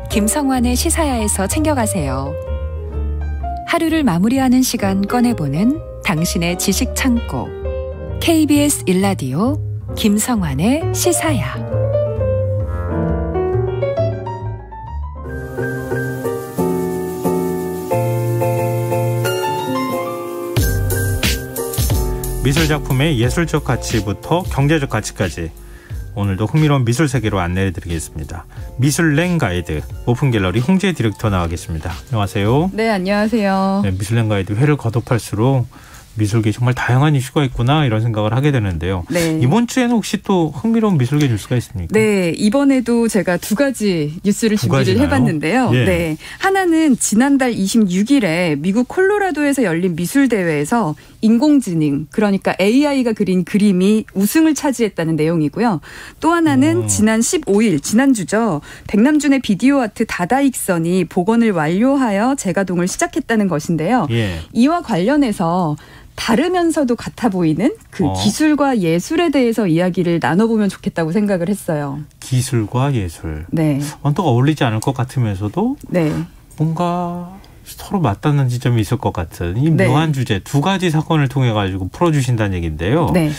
김성환의 시사야에서 챙겨가세요. 하루를 마무리하는 시간 꺼내보는 당신의 지식 창고. KBS 1라디오 김성환의 시사야. 미술작품의 예술적 가치부터 경제적 가치까지 오늘도 흥미로운 미술 세계로 안내해드리겠습니다. 미술랭 가이드 오픈갤러리 홍재 디렉터 나와 계십니다. 안녕하세요. 네, 안녕하세요. 네, 미술랭 가이드 회를 거듭할수록 미술계 정말 다양한 이슈가 있구나 이런 생각을 하게 되는데요. 네. 이번 주에는 혹시 또 흥미로운 미술계 뉴스가 있습니까? 네, 이번에도 제가 두 가지 뉴스를 준비를 해봤는데요. 예. 네, 하나는 지난달 26일에 미국 콜로라도에서 열린 미술대회에서 인공지능, 그러니까 AI가 그린 그림이 우승을 차지했다는 내용이고요. 또 하나는 지난 15일, 지난주죠. 백남준의 비디오 아트 다다익선이 복원을 완료하여 재가동을 시작했다는 것인데요. 예. 이와 관련해서 다르면서도 같아 보이는 그 기술과 예술에 대해서 이야기를 나눠보면 좋겠다고 생각을 했어요. 기술과 예술. 네. 언뜻 어울리지 않을 것 같으면서도 네. 뭔가 서로 맞닿는 지점이 있을 것 같은 이 묘한 주제 두 가지 사건을 통해 가지고 풀어주신다는 얘기인데요. 네.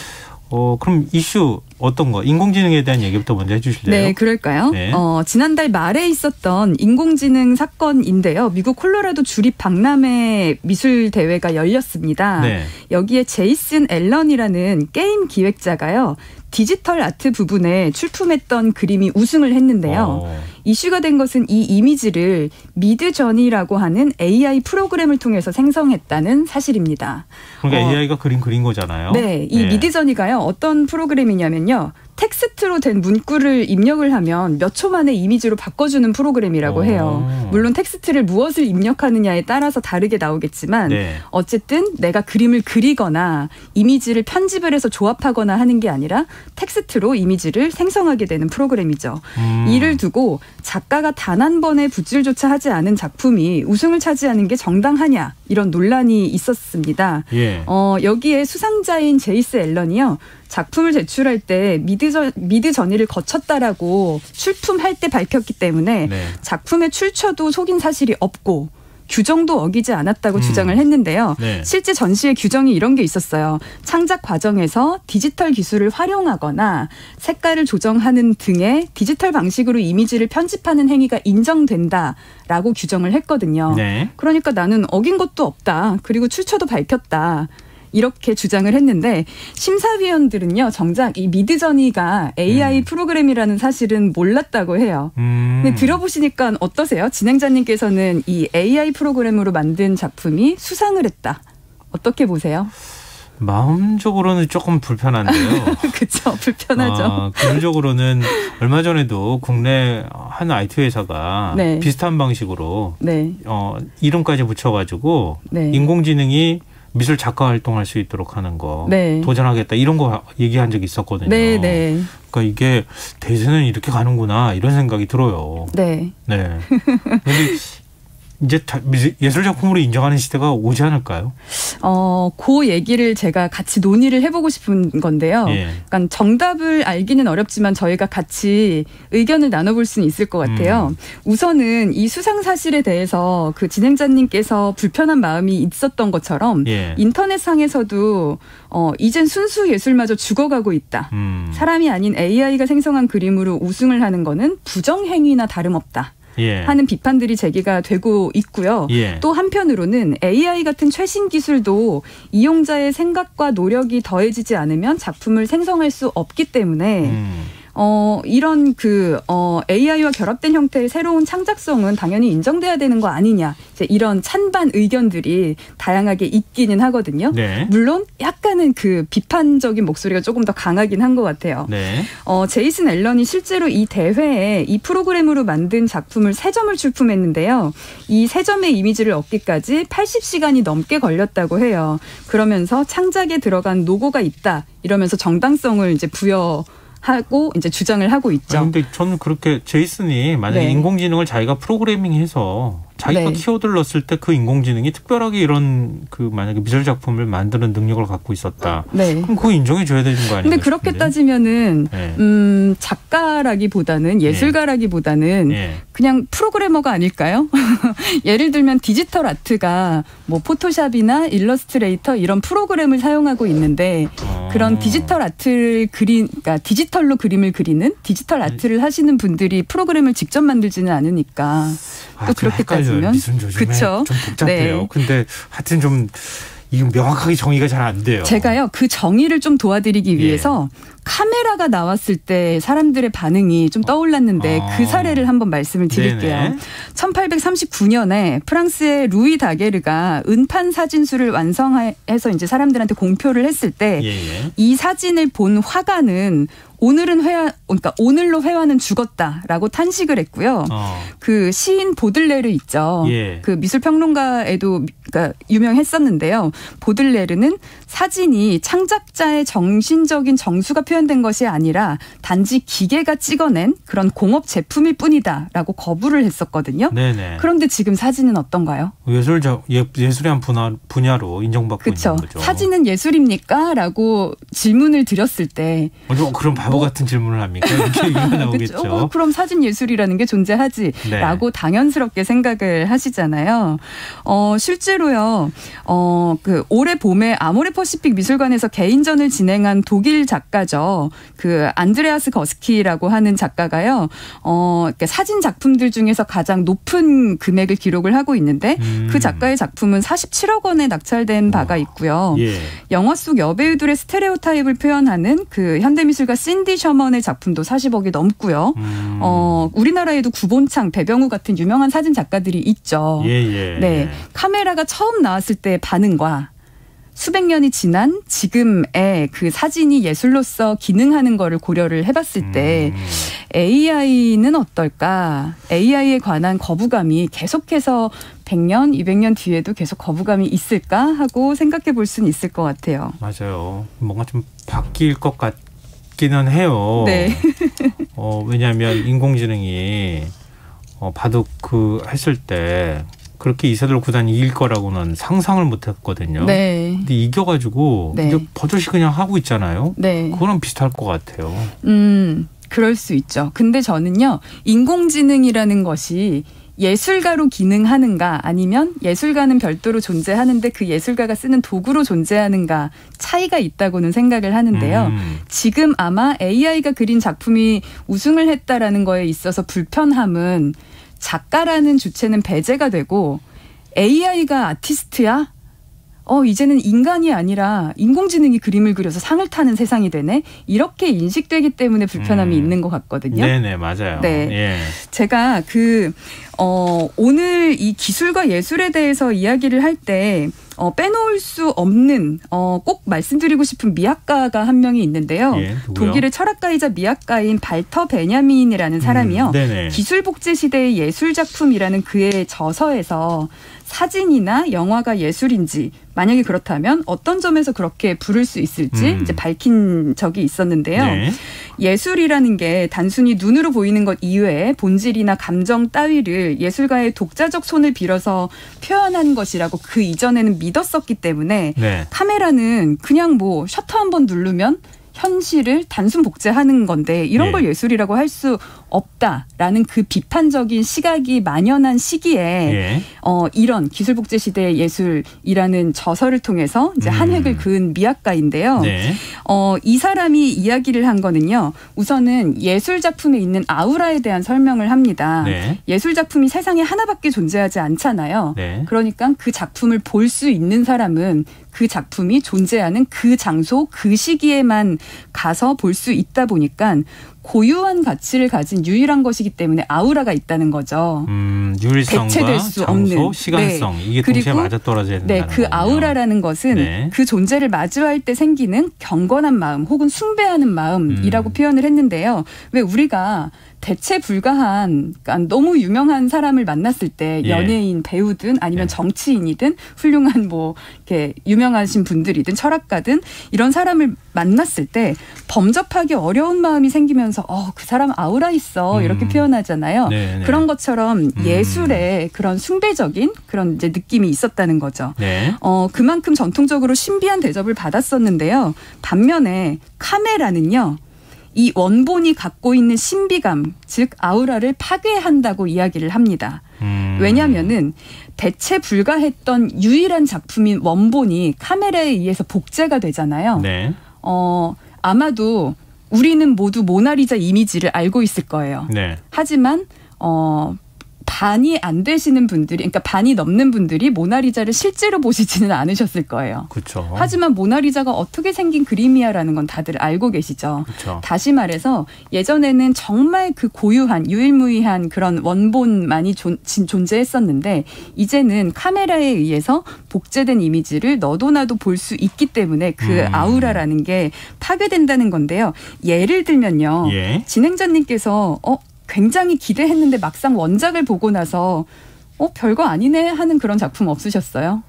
그럼 이슈 어떤 거? 인공지능에 대한 얘기부터 먼저 해주실래요? 네, 그럴까요? 네. 지난달 말에 있었던 인공지능 사건인데요. 미국 콜로라도 주립 박람회 미술 대회가 열렸습니다. 네. 여기에 제이슨 앨런이라는 게임 기획자가요. 디지털 아트 부분에 출품했던 그림이 우승을 했는데요. 이슈가 된 것은 이 이미지를 미드저니라고 하는 AI 프로그램을 통해서 생성했다는 사실입니다. 그러니까 AI가 그린 거잖아요. 네, 이 미드저니가요. 어떤 프로그램이냐면요. 텍스트로 된 문구를 입력을 하면 몇 초 만에 이미지로 바꿔주는 프로그램이라고 해요. 물론 텍스트를 무엇을 입력하느냐에 따라서 다르게 나오겠지만 네. 어쨌든 내가 그림을 그리거나 이미지를 편집을 해서 조합하거나 하는 게 아니라 텍스트로 이미지를 생성하게 되는 프로그램이죠. 이를 두고 작가가 단 한 번의 붓질조차 하지 않은 작품이 우승을 차지하는 게 정당하냐 이런 논란이 있었습니다. 예. 여기에 수상자인 제이스 앨런이요. 작품을 제출할 때 미드저니를 거쳤다라고 출품할 때 밝혔기 때문에 네. 작품의 출처도 속인 사실이 없고 규정도 어기지 않았다고 주장을 했는데요. 네. 실제 전시의 규정이 이런 게 있었어요. 창작 과정에서 디지털 기술을 활용하거나 색깔을 조정하는 등의 디지털 방식으로 이미지를 편집하는 행위가 인정된다라고 규정을 했거든요. 네. 그러니까 나는 어긴 것도 없다. 그리고 출처도 밝혔다. 이렇게 주장을 했는데 심사위원들은요. 정작 이 미드저니가 AI 프로그램이라는 사실은 몰랐다고 해요. 근데 들어보시니까 어떠세요? 진행자님께서는 이 AI 프로그램으로 만든 작품이 수상을 했다. 어떻게 보세요? 마음적으로는 조금 불편한데요. 그렇죠. 불편하죠. 기술적으로는 얼마 전에도 국내 한 IT 회사가 네. 비슷한 방식으로 네. 이름까지 붙여가지고 네. 인공지능이 미술 작가 활동할 수 있도록 하는 거 네. 도전하겠다 이런 거 얘기한 적이 있었거든요. 네, 네. 그러니까 이게 대세는 이렇게 가는구나 이런 생각이 들어요. 네. 네. 그런데 이제 예술 작품으로 인정하는 시대가 오지 않을까요? 그 얘기를 제가 같이 논의를 해보고 싶은 건데요. 예. 그러니까 정답을 알기는 어렵지만 저희가 같이 의견을 나눠볼 수는 있을 것 같아요. 우선은 이 수상 사실에 대해서 그 진행자님께서 불편한 마음이 있었던 것처럼 예. 인터넷상에서도 이젠 순수 예술마저 죽어가고 있다. 사람이 아닌 AI가 생성한 그림으로 우승을 하는 거는 부정행위나 다름없다. 예. 하는 비판들이 제기가 되고 있고요. 예. 또 한편으로는 AI 같은 최신 기술도 이용자의 생각과 노력이 더해지지 않으면 작품을 생성할 수 없기 때문에 이런 AI와 결합된 형태의 새로운 창작성은 당연히 인정돼야 되는 거 아니냐. 이제 이런 찬반 의견들이 다양하게 있기는 하거든요. 네. 물론 약간은 그 비판적인 목소리가 조금 더 강하긴 한 것 같아요. 네. 제이슨 앨런이 실제로 이 대회에 이 프로그램으로 만든 작품을 3점을 출품했는데요. 이 3점의 이미지를 얻기까지 80시간이 넘게 걸렸다고 해요. 그러면서 창작에 들어간 노고가 있다. 이러면서 정당성을 이제 하고 이제 주장을 하고 있죠. 그런데 저는 그렇게 제이슨이 만약에 네. 인공지능을 자기가 프로그래밍해서 자기가 키워드를 넣었을 때 그 인공지능이 특별하게 이런 만약에 미술 작품을 만드는 능력을 갖고 있었다. 그럼 그거 인정해줘야 되는 거 아니에요? 근데 그렇게 따지면은 작가라기보다는 예술가라기보다는 그냥 프로그래머가 아닐까요? 예를 들면 디지털 아트가 뭐 포토샵이나 일러스트레이터 이런 프로그램을 사용하고 있는데 그런 디지털 아트를 그러니까 디지털로 그림을 그리는 디지털 아트를 하시는 분들이 프로그램을 직접 만들지는 않으니까 또 그렇게 따지면 그렇죠. 좀 복잡해요. 근데 하여튼 좀 이거 명확하게 정의가 잘 안 돼요. 제가요 그 정의를 좀 도와드리기 위해서 카메라가 나왔을 때 사람들의 반응이 좀 떠올랐는데 그 사례를 한번 말씀을 드릴게요. 네네. 1839년에 프랑스의 루이 다게르가 은판 사진수를 완성해서 이제 사람들한테 공표를 했을 때 이 사진을 본 화가는 그러니까 오늘로 회화는 죽었다라고 탄식을 했고요. 그 시인 보들레르 있죠. 그 미술평론가에도 그러니까 유명했었는데요. 보들레르는 사진이 창작자의 정신적인 정수가 표현된 것이 아니라 단지 기계가 찍어낸 그런 공업 제품일 뿐이다라고 거부를 했었거든요. 네네. 그런데 지금 사진은 어떤가요? 예술의 한 분야로 인정받고 그쵸? 있는 거죠. 사진은 예술입니까? 라고 질문을 드렸을 때 그럼 바보 같은 질문을 합니까? 이렇게 얘기가 나오겠죠. 그럼 사진 예술이라는 게 존재하지 라고 당연스럽게 생각을 하시잖아요. 실제로요. 올해 봄에 아모레 퍼시픽 미술관에서 개인전을 진행한 독일 작가죠. 그 안드레아스 거스키라고 하는 작가가요. 사진 작품들 중에서 가장 높은 금액을 기록을 하고 있는데 그 작가의 작품은 47억 원에 낙찰된 바가 있고요. 영화 속 여배우들의 스테레오타입을 표현하는 그 현대미술가 신디 셔먼의 작품도 40억이 넘고요. 우리나라에도 구본창, 배병우 같은 유명한 사진 작가들이 있죠. 네, 카메라가 처음 나왔을 때의 반응과 수백 년이 지난 지금의 그 사진이 예술로서 기능하는 거를 고려를 해봤을 때 AI는 어떨까? AI에 관한 거부감이 계속해서 100년, 200년 뒤에도 계속 거부감이 있을까 하고 생각해 볼 수는 있을 것 같아요. 맞아요. 뭔가 좀 바뀔 것 같기는 해요. 네. 왜냐하면 인공지능이 바둑 했을 때 그렇게 이세돌 구단이 이길 거라고는 상상을 못했거든요. 네. 근데 이겨가지고 이게 버젓이 그냥 하고 있잖아요. 네. 그거랑 비슷할 것 같아요. 그럴 수 있죠. 근데 저는요, 인공지능이라는 것이 예술가로 기능하는가 아니면 예술가는 별도로 존재하는데 그 예술가가 쓰는 도구로 존재하는가 차이가 있다고는 생각을 하는데요. 지금 아마 AI가 그린 작품이 우승을 했다라는 거에 있어서 불편함은 작가라는 주체는 배제가 되고 AI가 아티스트야? 이제는 인간이 아니라 인공지능이 그림을 그려서 상을 타는 세상이 되네? 이렇게 인식되기 때문에 불편함이 있는 것 같거든요. 네네, 맞아요. 네. 예. 제가 오늘 이 기술과 예술에 대해서 이야기를 할 때, 빼놓을 수 없는, 꼭 말씀드리고 싶은 미학가가 한 명이 있는데요. 독일의 철학가이자 미학가인 발터 베냐민이라는 사람이요. 기술복제 시대의 예술작품이라는 그의 저서에서 사진이나 영화가 예술인지 만약에 그렇다면 어떤 점에서 그렇게 부를 수 있을지 이제 밝힌 적이 있었는데요. 네. 예술이라는 게 단순히 눈으로 보이는 것 이외에 본질이나 감정 따위를 예술가의 독자적 손을 빌어서 표현한 것이라고 그 이전에는 믿었었기 때문에 카메라는 그냥 뭐 셔터 한번 누르면 현실을 단순 복제하는 건데 이런 걸 예술이라고 할 수 없다라는 그 비판적인 시각이 만연한 시기에 이런 기술 복제 시대의 예술이라는 저서를 통해서 이제 한 획을 그은 미학가인데요. 이 사람이 이야기를 한 거는요. 우선은 예술 작품에 있는 아우라에 대한 설명을 합니다. 예술 작품이 세상에 하나밖에 존재하지 않잖아요. 그러니까 그 작품을 볼 수 있는 사람은 그 작품이 존재하는 그 장소, 그 시기에만 가서 볼 수 있다 보니까 고유한 가치를 가진 유일한 것이기 때문에 아우라가 있다는 거죠. 유일성과 대체될 수 장소, 없는. 시간성 이게 동시에 맞아떨어져야 된다는 그 아우라라는 것은 그 존재를 마주할 때 생기는 경건한 마음 혹은 숭배하는 마음이라고 표현을 했는데요. 왜 우리가 대체 불가한 그러니까 너무 유명한 사람을 만났을 때 연예인, 배우든 아니면 정치인이든 훌륭한 뭐 이렇게 유명하신 분들이든 철학가든 이런 사람을 만났을 때 범접하기 어려운 마음이 생기면서 그 사람 아우라 있어 이렇게 표현하잖아요. 네네. 그런 것처럼 예술에 그런 숭배적인 그런 이제 느낌이 있었다는 거죠. 네. 그만큼 전통적으로 신비한 대접을 받았었는데요. 반면에 카메라는요. 이 원본이 갖고 있는 신비감, 즉 아우라를 파괴한다고 이야기를 합니다. 왜냐하면은 대체 불가했던 유일한 작품인 원본이 카메라에 의해서 복제가 되잖아요. 네. 아마도 우리는 모두 모나리자 이미지를 알고 있을 거예요. 네. 하지만 반이 안 되시는 분들이, 그러니까 반이 넘는 분들이 모나리자를 실제로 보시지는 않으셨을 거예요. 그렇죠. 하지만 모나리자가 어떻게 생긴 그림이야라는 건 다들 알고 계시죠. 그쵸. 다시 말해서 예전에는 정말 그 고유한 유일무이한 그런 원본만이 존재했었는데 이제는 카메라에 의해서 복제된 이미지를 너도 나도 볼 수 있기 때문에 그 아우라라는 게 파괴된다는 건데요. 예를 들면요. 진행자님께서 굉장히 기대했는데 막상 원작을 보고 나서 별거 아니네 하는 그런 작품 없으셨어요?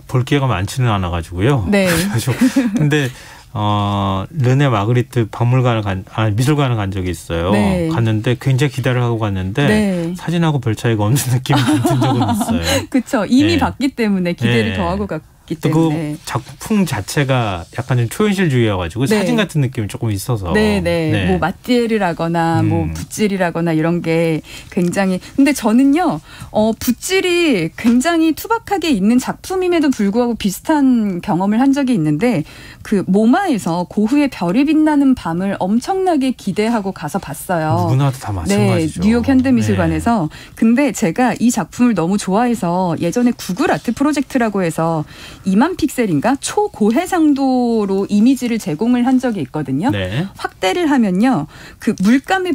볼 기회가 많지는 않아가지고요. 네. 근데 르네 마그리트 미술관을 간 적이 있어요. 네. 갔는데 굉장히 기대를 하고 갔는데 사진하고 별 차이가 없는 느낌이 든 적은 있어요. 그렇죠. 이미 봤기 때문에 기대를 더하고 갔기 때문에. 그 작품 자체가 약간 좀 초현실주의여가지고 사진 같은 느낌이 조금 있어서. 네. 뭐 마띠엘이라거나 뭐 붓질이라거나 이런 게 굉장히. 근데 저는요. 붓질이 굉장히 투박하게 있는 작품임에도 불구하고 비슷한 경험을 한 적이 있는데 그 모마에서 고흐의 별이 빛나는 밤을 엄청나게 기대하고 가서 봤어요. 누구나도 다 마찬가지죠. 네, 뉴욕 현대미술관에서. 근데 제가 이 작품을 너무 좋아해서 예전에 구글 아트 프로젝트라고 해서 2만 픽셀인가 초고해상도로 이미지를 제공을 한 적이 있거든요. 네. 확대를 하면요. 그 물감에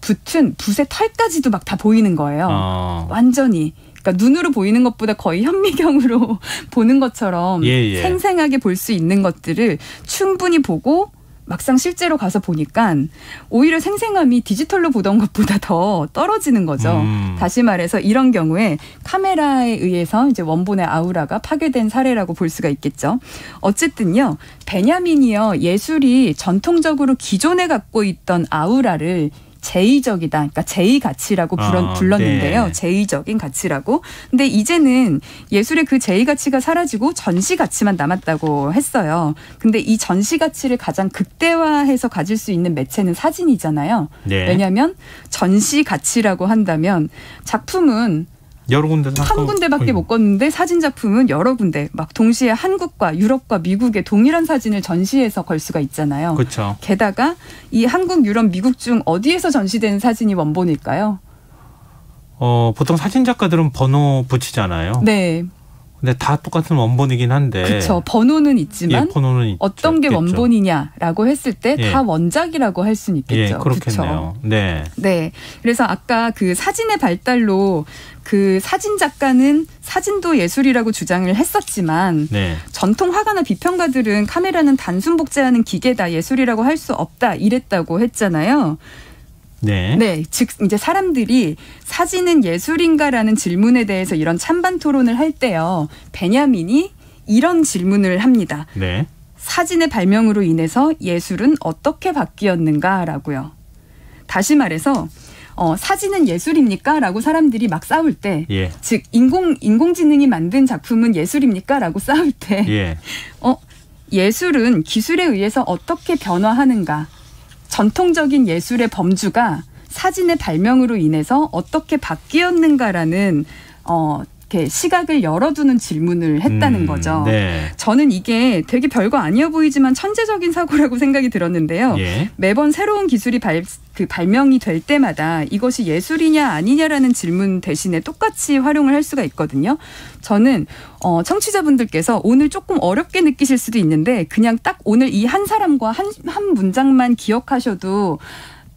붙은 붓의 털까지도 막 다 보이는 거예요. 완전히. 그러니까 눈으로 보이는 것보다 거의 현미경으로 보는 것처럼 생생하게 볼 수 있는 것들을 충분히 보고 막상 실제로 가서 보니까 오히려 생생함이 디지털로 보던 것보다 더 떨어지는 거죠. 다시 말해서 이런 경우에 카메라에 의해서 이제 원본의 아우라가 파괴된 사례라고 볼 수가 있겠죠. 어쨌든요. 베냐민이요. 예술이 전통적으로 기존에 갖고 있던 아우라를 제의적이다. 그러니까 제의 가치라고 불렀는데요. 네. 제의적인 가치라고. 근데 이제는 예술의 그 제의 가치가 사라지고 전시 가치만 남았다고 했어요. 근데 이 전시 가치를 가장 극대화해서 가질 수 있는 매체는 사진이잖아요. 네. 왜냐하면 전시 가치라고 한다면 작품은 여러 군데 한 군데밖에 못 걷는데 사진 작품은 여러 군데 막 동시에 한국과 유럽과 미국의 동일한 사진을 전시해서 걸 수가 있잖아요. 그렇죠. 게다가 이 한국, 유럽, 미국 중 어디에서 전시된 사진이 원본일까요? 보통 사진 작가들은 번호 붙이잖아요. 네. 근데 다 똑같은 원본이긴 한데. 그렇죠. 번호는 있지만 번호는 어떤 게 원본이냐라고 했을 때 다 원작이라고 할 수는 있겠죠. 그렇겠네요. 그렇죠? 네. 네. 그래서 아까 그 사진의 발달로 그 사진 작가는 사진도 예술이라고 주장을 했었지만 전통 화가나 비평가들은 카메라는 단순 복제하는 기계다, 예술이라고 할 수 없다 이랬다고 했잖아요. 네. 즉 이제 사람들이 사진은 예술인가라는 질문에 대해서 이런 찬반 토론을 할 때요. 베냐민이 이런 질문을 합니다. 네. 사진의 발명으로 인해서 예술은 어떻게 바뀌었는가라고요. 다시 말해서 사진은 예술입니까? 라고 사람들이 막 싸울 때, 즉 인공지능이 만든 작품은 예술입니까? 라고 싸울 때 예술은 기술에 의해서 어떻게 변화하는가? 전통적인 예술의 범주가 사진의 발명으로 인해서 어떻게 바뀌었는가라는 이렇게 시각을 열어두는 질문을 했다는 거죠. 네. 저는 이게 되게 별거 아니어 보이지만 천재적인 사고라고 생각이 들었는데요. 매번 새로운 기술이 발명이 될 때마다 이것이 예술이냐 아니냐라는 질문 대신에 똑같이 활용을 할 수가 있거든요. 저는 청취자분들께서 오늘 조금 어렵게 느끼실 수도 있는데 그냥 딱 오늘 이 한 사람과 한 문장만 기억하셔도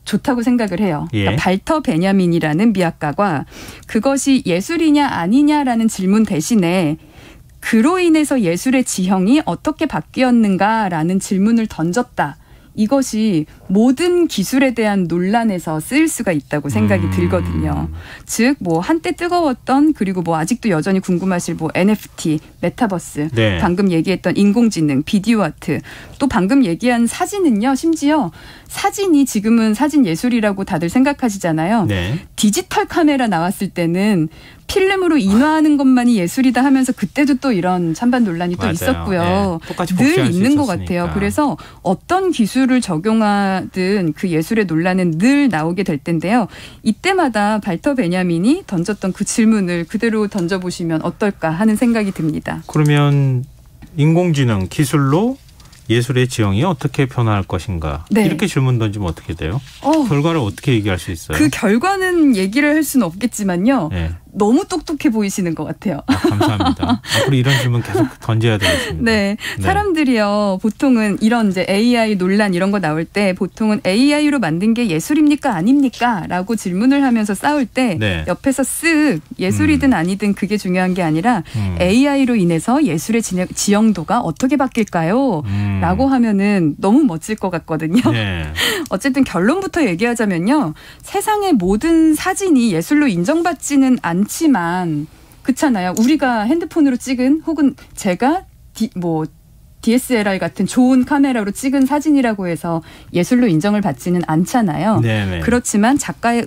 좋다고 생각을 해요. 그러니까 발터 베냐민이라는 미학가가 그것이 예술이냐 아니냐라는 질문 대신에 그로 인해서 예술의 지형이 어떻게 바뀌었는가라는 질문을 던졌다. 이것이 모든 기술에 대한 논란에서 쓰일 수가 있다고 생각이 들거든요. 즉 뭐 한때 뜨거웠던 그리고 뭐 아직도 여전히 궁금하실 뭐 NFT, 메타버스, 네. 방금 얘기했던 인공지능, 비디오 아트, 또 방금 얘기한 사진은요. 심지어 사진이 지금은 사진 예술이라고 다들 생각하시잖아요. 네. 디지털 카메라 나왔을 때는 필름으로 인화하는 것만이 예술이다 하면서 그때도 또 이런 찬반 논란이 또 있었고요. 네. 똑같이 늘 있는 것 같아요. 그래서 어떤 기술을 적용하든 그 예술의 논란은 늘 나오게 될 텐데요. 이때마다 발터 베냐민이 던졌던 그 질문을 그대로 던져보시면 어떨까 하는 생각이 듭니다. 그러면 인공지능 기술로 예술의 지형이 어떻게 변화할 것인가. 네. 이렇게 질문 던지면 어떻게 돼요? 결과를 어떻게 얘기할 수 있어요? 그 결과는 얘기를 할 수는 없겠지만요. 네. 너무 똑똑해 보이시는 것 같아요. 감사합니다. 앞으로 이런 질문 계속 던져야 되겠습니다. 네. 사람들이요. 보통은 이런 이제 AI 논란 이런 거 나올 때 보통은 AI로 만든 게 예술입니까 아닙니까? 라고 질문을 하면서 싸울 때 네. 옆에서 쓱 예술이든 아니든 그게 중요한 게 아니라 AI로 인해서 예술의 지형도가 어떻게 바뀔까요? 라고 하면은 너무 멋질 것 같거든요. 네. 어쨌든 결론부터 얘기하자면요. 세상의 모든 사진이 예술로 인정받지는 않지만 그렇잖아요. 우리가 핸드폰으로 찍은 혹은 제가 DSLR 같은 좋은 카메라로 찍은 사진이라고 해서 예술로 인정을 받지는 않잖아요. 네네. 그렇지만 작가의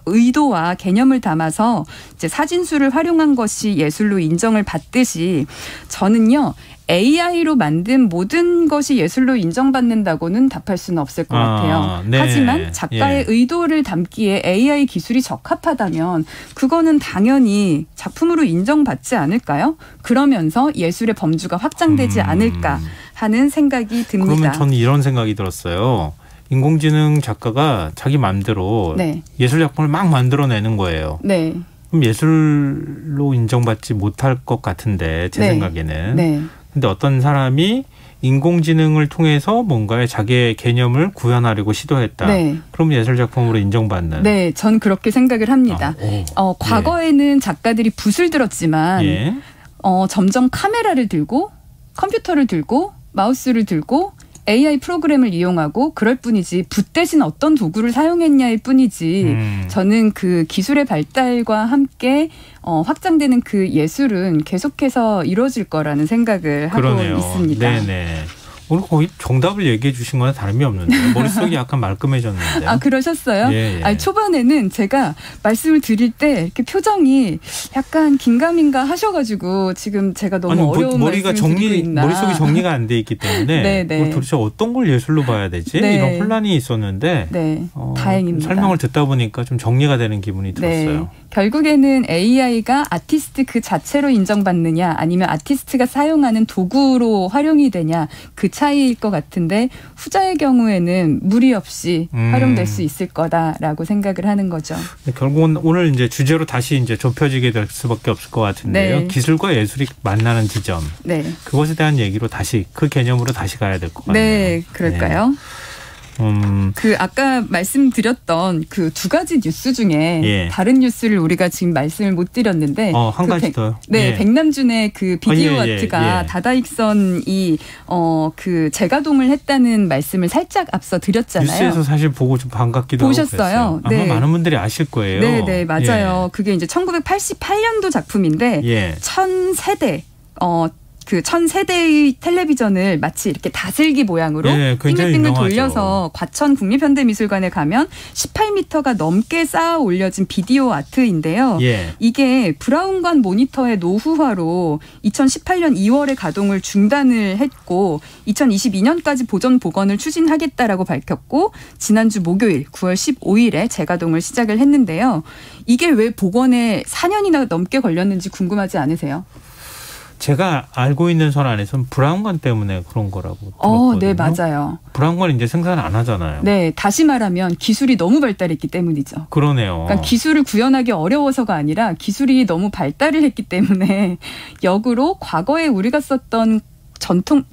의도와 개념을 담아서 이제 사진수를 활용한 것이 예술로 인정을 받듯이 저는요. AI로 만든 모든 것이 예술로 인정받는다고는 답할 수는 없을 것 같아요. 네. 하지만 작가의 의도를 담기에 AI 기술이 적합하다면 그거는 당연히 작품으로 인정받지 않을까요? 그러면서 예술의 범주가 확장되지 않을까 하는 생각이 듭니다. 그러면 저는 이런 생각이 들었어요. 인공지능 작가가 자기 마음대로 네. 예술작품을 막 만들어내는 거예요. 네. 그럼 예술로 인정받지 못할 것 같은데 제 생각에는. 네. 근데 어떤 사람이 인공지능을 통해서 뭔가의 자기의 개념을 구현하려고 시도했다. 네. 그럼 예술작품으로 인정받는. 네, 전 그렇게 생각을 합니다. 과거에는 작가들이 붓을 들었지만 점점 카메라를 들고 컴퓨터를 들고 마우스를 들고 AI 프로그램을 이용하고 그럴 뿐이지 붓 대신 어떤 도구를 사용했냐일 뿐이지 저는 그 기술의 발달과 함께 확장되는 그 예술은 계속해서 이루어질 거라는 생각을 그러네요. 하고 있습니다. 네네. 오늘 거의 정답을 얘기해 주신 거나 다름이 없는데 머릿속이 약간 말끔해졌는데. 아 그러셨어요? 예. 아니, 초반에는 제가 말씀을 드릴 때 이렇게 표정이 약간 긴가민가 하셔가지고 지금 제가 너무 어려운 말씀을 드리고 있나. 머릿속이 정리가 안 돼 있기 때문에 도대체 어떤 걸 예술로 봐야 되지? 네. 이런 혼란이 있었는데 네. 다행입니다. 설명을 듣다 보니까 좀 정리가 되는 기분이 들었어요. 네. 결국에는 AI가 아티스트 그 자체로 인정받느냐 아니면 아티스트가 사용하는 도구로 활용이 되냐 그 차이일 것 같은데 후자의 경우에는 무리 없이 활용될 수 있을 거다라고 생각을 하는 거죠. 결국은 오늘 이제 주제로 다시 이제 좁혀지게 될 수밖에 없을 것 같은데요. 네. 기술과 예술이 만나는 지점. 네. 그것에 대한 얘기로 다시 그 개념으로 다시 가야 될 것 같네요. 네, 그럴까요? 네. 그 아까 말씀드렸던 그 두 가지 뉴스 중에 다른 뉴스를 우리가 지금 말씀을 못 드렸는데 한 가지 더요. 네, 백남준의 그 비디오 아트가 다다익선이 그 재가동을 했다는 말씀을 살짝 앞서 드렸잖아요. 뉴스에서 사실 보고 좀 반갑기도 보셨어요? 하고 그랬어요. 아마 많은 분들이 아실 거예요. 네, 네, 맞아요. 그게 이제 1988년도 작품인데 1000세대 그 1000세대의 텔레비전을 마치 이렇게 다슬기 모양으로 빙글빙글 돌려서 과천 국립현대미술관에 가면 18m가 넘게 쌓아 올려진 비디오 아트인데요. 이게 브라운관 모니터의 노후화로 2018년 2월에 가동을 중단을 했고 2022년까지 보존 복원을 추진하겠다라고 밝혔고 지난주 목요일 9월 15일에 재가동을 시작을 했는데요. 이게 왜 복원에 4년이나 넘게 걸렸는지 궁금하지 않으세요? 제가 알고 있는 선 안에서는 브라운관 때문에 그런 거라고 들었거든요. 네, 맞아요. 브라운관 이제 생산 안 하잖아요. 네, 다시 말하면 기술이 너무 발달했기 때문이죠. 그러네요. 그러니까 기술을 구현하기 어려워서가 아니라 기술이 너무 발달을 했기 때문에 역으로 과거에 우리가 썼던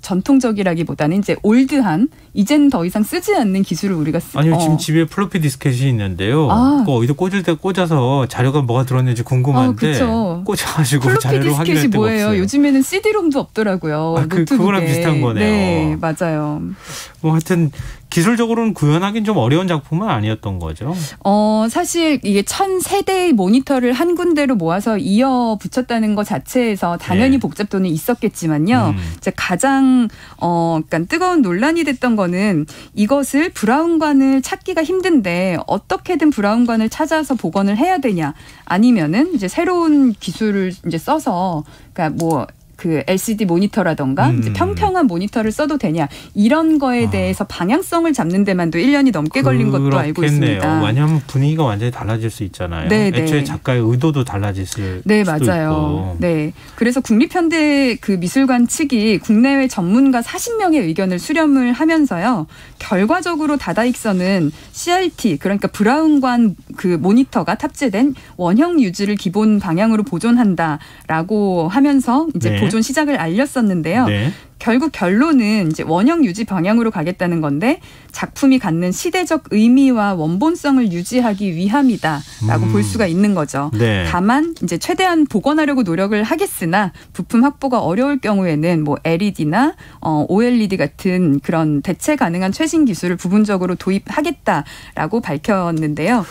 전통적이라기보다는 이제 올드한 이제는 더 이상 쓰지 않는 기술을 우리가 아니요, 지금 집에 플로피 디스켓이 있는데요. 그거 어디다 꽂을 때 꽂아서 자료가 뭐가 들었는지 궁금한데 꽂아가지고 자료로 확인할 데가 없어요. 플로피 디스켓이 뭐예요? 요즘에는 CD롬도 없더라고요. 그거랑 비슷한 거네요. 네, 맞아요. 뭐 하여튼 기술적으로는 구현하기는 좀 어려운 작품은 아니었던 거죠. 사실 이게 1000세대의 모니터를 한 군데로 모아서 이어 붙였다는 것 자체에서 당연히 복잡도는 있었겠지만요. 이제 가장 그러니까 뜨거운 논란이 됐던 거는 이것을 브라운관을 찾기가 힘든데 어떻게든 브라운관을 찾아서 복원을 해야 되냐, 아니면은 이제 새로운 기술을 이제 써서 그러니까 뭐 그 LCD 모니터라던가 이제 평평한 모니터를 써도 되냐, 이런 거에 대해서 방향성을 잡는 데만도 1년이 넘게 걸린 것도 알고 있습니다. 왜냐하면 분위기가 완전히 달라질 수 있잖아요. 네네. 애초에 작가의 의도도 달라질 수도 맞아요. 있고. 네, 그래서 국립현대 그 미술관 측이 국내외 전문가 40명의 의견을 수렴을 하면서요, 결과적으로 다다익선은 CRT, 그러니까 브라운관 그 모니터가 탑재된 원형 유지를 기본 방향으로 보존한다라고 하면서 이제 보존 시작을 알렸었는데요. 결국 결론은 이제 원형 유지 방향으로 가겠다는 건데 작품이 갖는 시대적 의미와 원본성을 유지하기 위함이다라고 볼 수가 있는 거죠. 다만 이제 최대한 복원하려고 노력을 하겠으나 부품 확보가 어려울 경우에는 뭐 LED나 OLED 같은 그런 대체 가능한 최신 기술을 부분적으로 도입하겠다라고 밝혔는데요.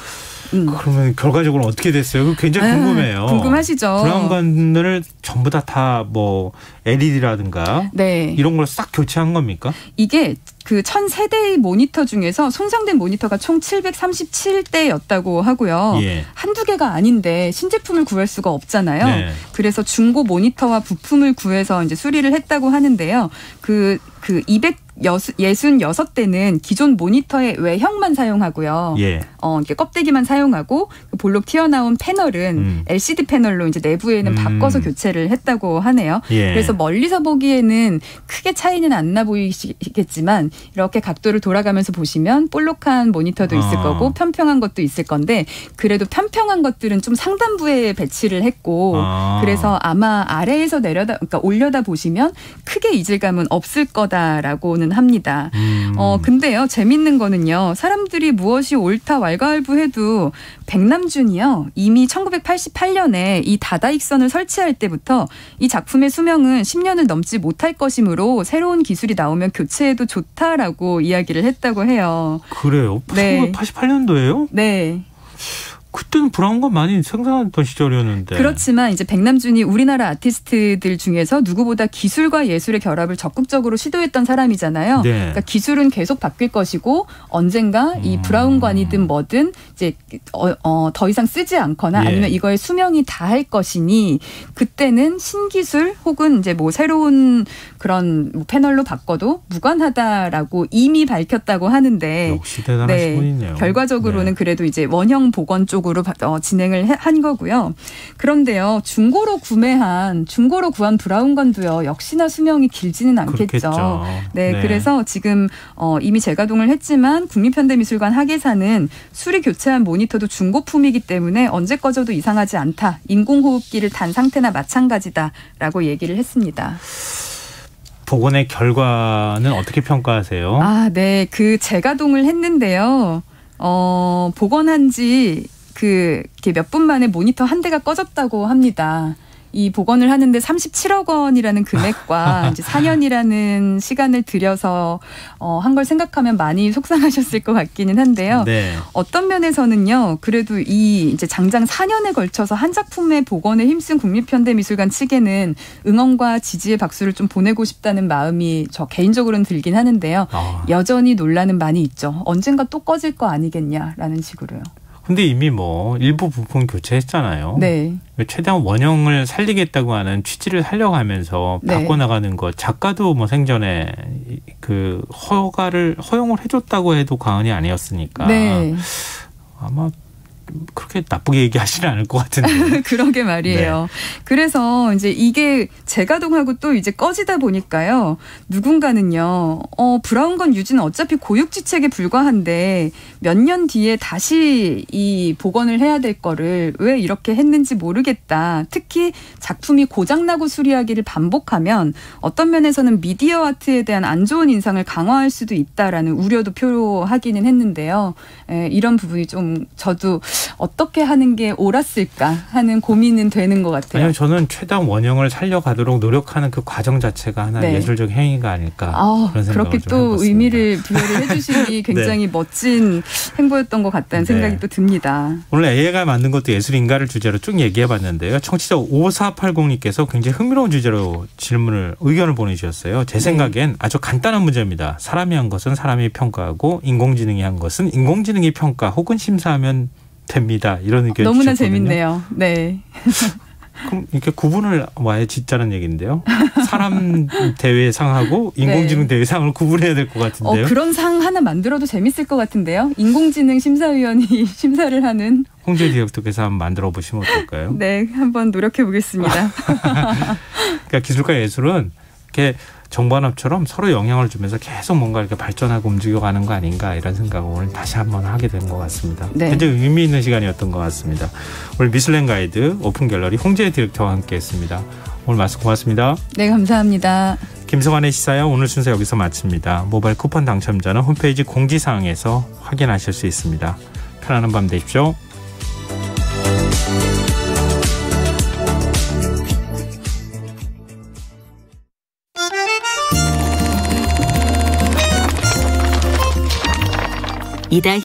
그러면 결과적으로 어떻게 됐어요? 굉장히 궁금해요. 궁금하시죠? 브라운관을 전부 다 뭐 LED라든가 이런 걸 싹 교체한 겁니까? 이게 그 1000세대의 모니터 중에서 손상된 모니터가 총 737대였다고 하고요. 한두 개가 아닌데 신제품을 구할 수가 없잖아요. 그래서 중고 모니터와 부품을 구해서 이제 수리를 했다고 하는데요. 그 266대는 기존 모니터의 외형만 사용하고요. 이렇게 껍데기만 사용하고 볼록 튀어나온 패널은 LCD 패널로 이제 내부에는 바꿔서 교체를 했다고 하네요. 그래서 멀리서 보기에는 크게 차이는 안 나 보이시겠지만 이렇게 각도를 돌아가면서 보시면 볼록한 모니터도 있을 거고 평평한 것도 있을 건데, 그래도 평평한 것들은 좀 상단부에 배치를 했고 그래서 아마 아래에서 그러니까 올려다 보시면 크게 이질감은 없을 거다라고는 합니다. 근데요, 재밌는 거는요, 사람들이 무엇이 옳다 왈가왈부해도 백남준이요, 이미 1988년에 이 다다익선을 설치할 때부터 이 작품의 수명은 10년을 넘지 못할 것이므로 새로운 기술이 나오면 교체해도 좋다라고 이야기를 했다고 해요. 그래요? 1988년도예요? 네. 그때는 브라운관 많이 생산했던 시절이었는데. 그렇지만 이제 백남준이 우리나라 아티스트들 중에서 누구보다 기술과 예술의 결합을 적극적으로 시도했던 사람이잖아요. 그러니까 기술은 계속 바뀔 것이고 언젠가 이 브라운관이든 뭐든 이제 더 이상 쓰지 않거나 아니면 이거의 수명이 다할 것이니 그때는 신기술 혹은 이제 뭐 새로운 그런 패널로 바꿔도 무관하다라고 이미 밝혔다고 하는데, 역시 대단하신 분이네요. 결과적으로는 그래도 이제 원형 복원 쪽으로 진행을 한 거고요. 그런데요, 중고로 구한 브라운관도요, 역시나 수명이 길지는 않겠죠. 그래서 지금 이미 재가동을 했지만 국립현대미술관 학예사는 수리 교체한 모니터도 중고품이기 때문에 언제 꺼져도 이상하지 않다. 인공호흡기를 단 상태나 마찬가지다라고 얘기를 했습니다. 복원의 결과는 어떻게 평가하세요? 그 재가동을 했는데요. 복원한 지 이렇게 몇 분 만에 모니터 한 대가 꺼졌다고 합니다. 이 복원을 하는데 37억 원이라는 금액과 이제 4년이라는 시간을 들여서 한 걸 생각하면 많이 속상하셨을 것 같기는 한데요. 어떤 면에서는요, 그래도 이 이제 장장 4년에 걸쳐서 한 작품의 복원에 힘쓴 국립현대미술관 측에는 응원과 지지의 박수를 좀 보내고 싶다는 마음이 저 개인적으로는 들긴 하는데요. 여전히 논란은 많이 있죠. 언젠가 또 꺼질 거 아니겠냐라는 식으로요. 근데 이미 뭐 일부 부품 교체했잖아요. 최대한 원형을 살리겠다고 하는 취지를 살려가면서 바꿔나가는 것, 작가도 뭐 생전에 그 허용을 해줬다고 해도 과언이 아니었으니까 아마 그렇게 나쁘게 얘기하지는 않을 것 같은데. 그러게 말이에요. 네. 그래서 이제 이게 재가동하고 또 이제 꺼지다 보니까요. 누군가는요. 브라운관 유지는 어차피 고육지책에 불과한데 몇 년 뒤에 다시 이 복원을 해야 될 거를 왜 이렇게 했는지 모르겠다. 특히 작품이 고장나고 수리하기를 반복하면 어떤 면에서는 미디어 아트에 대한 안 좋은 인상을 강화할 수도 있다라는 우려도 표하기는 했는데요. 이런 부분이 좀 저도 어떻게 하는 게 옳았을까 하는 고민은 되는 것 같아요. 아니요, 저는 최대한 원형을 살려가도록 노력하는 그 과정 자체가 하나 네. 예술적 행위가 아닐까 그런 생각을 그렇게 또 해봤습니다. 의미를 부여를 해주시니 굉장히 네. 멋진 행보였던 것 같다는 네. 생각이 또 듭니다. 오늘 AI가 만든 것도 예술인가를 주제로 쭉 얘기해봤는데요. 청취자 5480님께서 굉장히 흥미로운 주제로 의견을 보내주셨어요. 제 생각엔 아주 간단한 문제입니다. 사람이 한 것은 사람이 평가하고 인공지능이 한 것은 인공지능이 평가 혹은 심사하면 됩니다. 이런 의견 너무나 주셨거든요. 재밌네요. 네. 그럼 이렇게 구분을 와야 짓자는 얘기인데요. 사람 대회상하고 인공지능 네. 대회상을 구분해야 될 것 같은데요. 그런 상 하나 만들어도 재밌을 것 같은데요. 인공지능 심사위원이 심사를 하는. 홍재 디렉터께서 한번 만들어 보시면 어떨까요? 네, 한번 노력해 보겠습니다. 그러니까 기술과 예술은 이렇게 정반합처럼 서로 영향을 주면서 계속 뭔가 이렇게 발전하고 움직여가는 거 아닌가 이런 생각을 오늘 다시 한번 하게 된 것 같습니다. 네. 굉장히 의미 있는 시간이었던 것 같습니다. 오늘 미슐랭 가이드 오픈 갤러리 홍재 디렉터와 함께했습니다. 오늘 말씀 고맙습니다. 네, 감사합니다. 김성환의 시사야 오늘 순서 여기서 마칩니다. 모바일 쿠폰 당첨자는 홈페이지 공지사항에서 확인하실 수 있습니다. 편안한 밤 되십시오. 이달